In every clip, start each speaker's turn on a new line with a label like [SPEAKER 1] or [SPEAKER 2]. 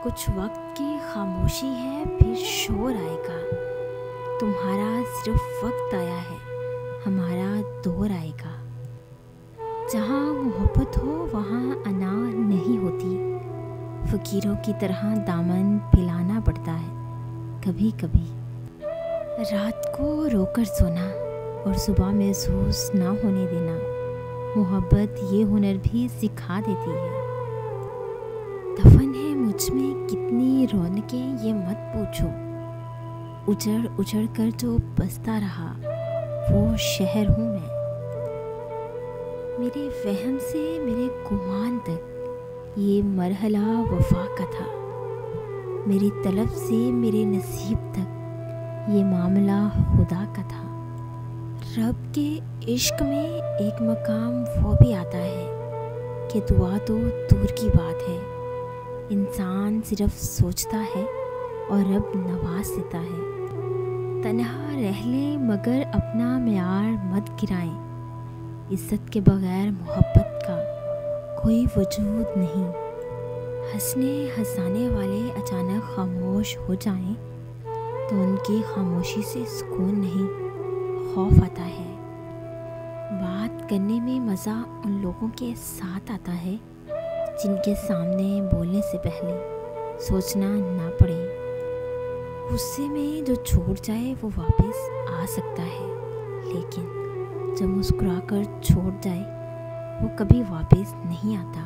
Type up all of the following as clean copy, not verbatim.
[SPEAKER 1] कुछ वक्त की खामोशी है, फिर शोर आएगा। तुम्हारा सिर्फ वक्त आया है, हमारा दौर आएगा। जहाँ मोहब्बत हो वहाँ अना नहीं होती। फ़कीरों की तरह दामन पिलाना पड़ता है कभी कभी। रात को रोकर सोना और सुबह महसूस ना होने देना, मोहब्बत ये हुनर भी सिखा देती है। दफन है मुझ में कितनी रौनकें ये मत पूछो, उजड़ उजड़ कर जो बसता रहा वो शहर हूँ मैं। मेरे वहम से मेरे गुमान तक ये मरहला वफा का था, मेरी तलब से मेरे नसीब तक ये मामला खुदा का था। रब के इश्क में एक मकाम वो भी आता है कि दुआ तो दूर की बात है, इंसान सिर्फ सोचता है और रब नवाज देता है। तन्हा रह ले मगर अपना म्यार मत गिराएं, इज्जत के बगैर मोहब्बत का कोई वजूद नहीं। हंसने हंसाने वाले अचानक खामोश हो जाएं तो उनकी खामोशी से सुकून नहीं, खौफ आता है। बात करने में मज़ा उन लोगों के साथ आता है जिनके सामने बोलने से पहले सोचना ना पड़े। गुस्से में जो छूट जाए वो वापस आ सकता है, लेकिन जब मुस्कुराकर छोड़ जाए वो कभी वापस नहीं आता।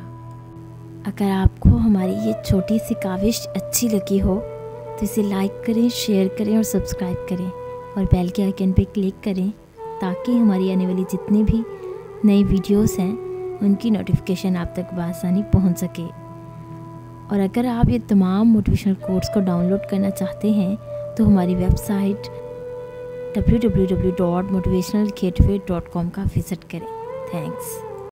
[SPEAKER 1] अगर आपको हमारी ये छोटी सी काविश अच्छी लगी हो तो इसे लाइक करें, शेयर करें और सब्सक्राइब करें और बेल के आइकन पे क्लिक करें ताकि हमारी आने वाली जितनी भी नई वीडियोस हैं उनकी नोटिफिकेशन आप तक बआसानी पहुंच सके। और अगर आप ये तमाम मोटिवेशनल कोट्स को डाउनलोड करना चाहते हैं तो हमारी वेबसाइट www.motivationalgateway.com का विज़िट करें। थैंक्स।